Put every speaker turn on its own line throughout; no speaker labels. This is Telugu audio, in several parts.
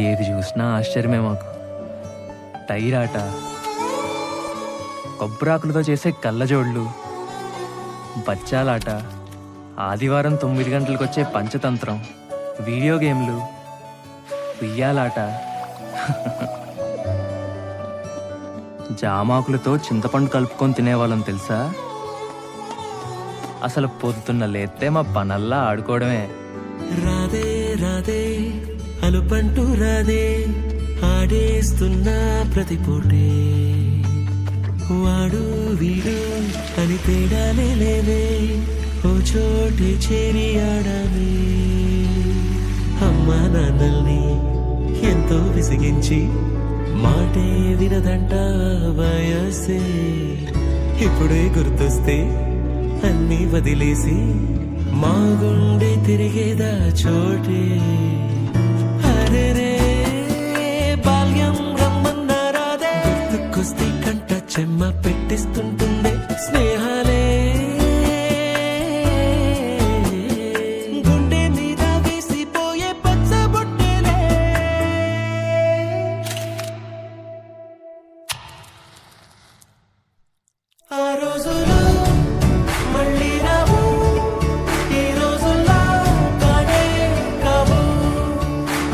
ఏది చూసినా ఆశ్చర్యమే మాకు. టైర్ ఆట, కొబ్బరాకులతో చేసే కళ్ళజోళ్ళు, బచ్చాలాట, ఆదివారం 9 గంటలకు వచ్చే పంచతంత్రం, వీడియో గేమ్లు, ఉయ్యాలాట, జామాకులతో చింతపండు కలుపుకొని తినేవాళ్ళం తెలుసా. అసలు పొద్దున్న లేస్తే మా పనల్లా ఆడుకోవడమే.
రాదే రాదే అలుపంటూ రాదే, ఆడేస్తున్నా ప్రతి పూటే, వాడు వీడు అని తేడాలే లేవే, ఓ చోటే చేరి ఆడామే. అమ్మా నాన్నల్ని ఎంతో విసిగించి మాటే వినదంట వయసే, ఇప్పుడే గుర్తొస్తే అన్నీ వదిలేసి మా గుండె తిరిగేదా చోటే. అరెరే బాల్యం రమ్మన్నారాదే, గుర్తుకొస్తే కంట చెమ్మ పెట్టిస్తుంటుండే స్నేహాలే, గుండె మీద వేసిపోయే పచ్చబొట్టెలే. ఆ రోజులు మళ్ళీ రావు, ఈ రోజుల్లో కానే కావు,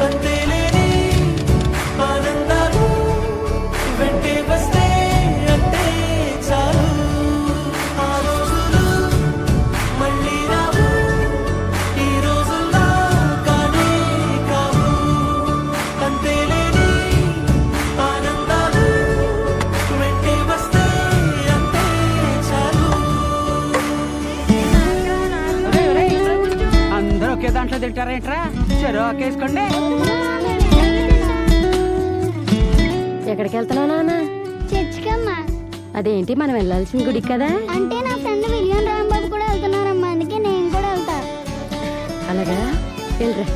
అంతేలేని ఆనందాలు వెంటే వస్తే అంతే చాలు. ఆ రోజులు మళ్ళీ రావు, ఈ రోజుల్లో కానే కావు, అంతేలేని ఆనందాలు వెంటే వస్తే అంతే చాలు.
అందరూ ఒకే దాంట్లో తింటారేంట్రా? చెరో ఒకేసుకోండి.
ఎక్కడికి వెళ్తున్నావు నాన్న?
చర్చికమ్మా.
అదేంటి మనం వెళ్ళాల్సిన గుడికి కదా?
అంటే నా ఫ్రెండ్ విలియం రాంబాబు కూడా వెళ్తున్నారమ్మా, అందుకే నేను కూడా వెళ్తా.
అలాగా, వెళ్ళరా.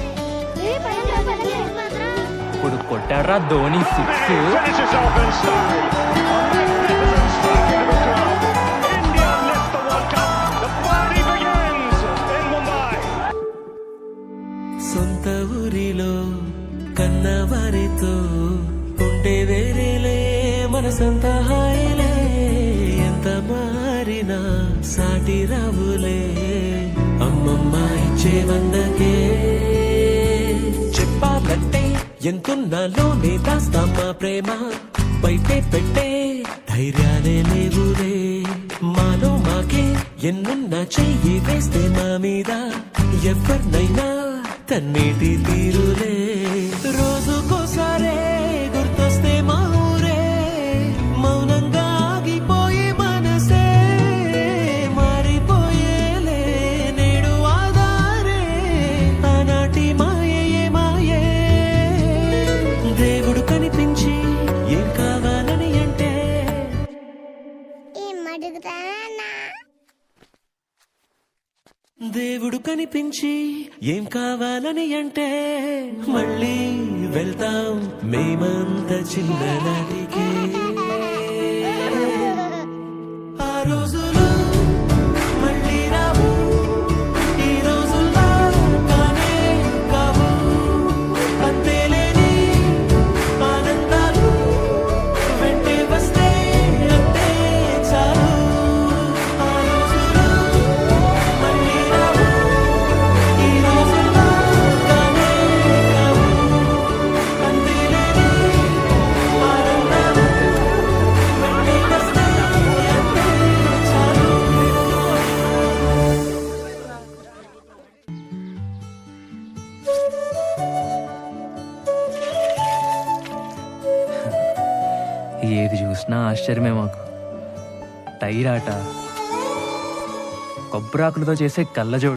ఇప్పుడు కొట్టాడ్రా Dhoni 6.
Finishes off in style. A magnificent strike into the crowd. India lift the World Cup. The party begins in Mumbai.
సొంత ఊరిలో కన్నవారితో ఉండే వేరేలే మనసంత హాయిలే, ఎంత మారినా సాటి రావులే, అమ్మమ్మ ఇచ్చే వందకే. చెప్పాలంటే ఎంతున్నాలోనే దాస్తామా ప్రేమ, బయటే పెట్టే ధైర్యాలే లేవులే, మాలో మాకే ఎన్నున్నా చెయ్యి వేస్తే మా మీద ఎవరినైనా తన్నేటి తీరులే. రోజుకోసారే గుర్తొస్తే మా ఊరే, మౌనంగా ఆగిపోయే మనసే, మారిపోయేలే నేడు ఆధారే, ఆనాటి మాయే మాయే. దేవుడు కనిపించి ఏం కావాలని అంటే,
ఏం అడుగుతానన్నా?
దేవుడు కనిపించి ఏం కావాలని అంటే, మళ్ళీ వెళ్తాం మేమంత చిన్ననాటికి. ఆ రోజులు మళ్ళీ రావు, ఈ రోజుల్లో కానే కావు, అంతేలేని ఆనందాలు వెంటే వస్తే అంతే చాలు. ఆ రోజులు మళ్ళీ రావు, ఈ రోజుల్లో కానే కావు, అంతేలేని ఆనందాలు వెంటే వస్తే అంతే చాలు.
ఏది చూసినా ఆశ్చర్యమే మాకు. టైర్ ఆట, కొబ్బరాకులతో చేసే కళ్ళజోడు,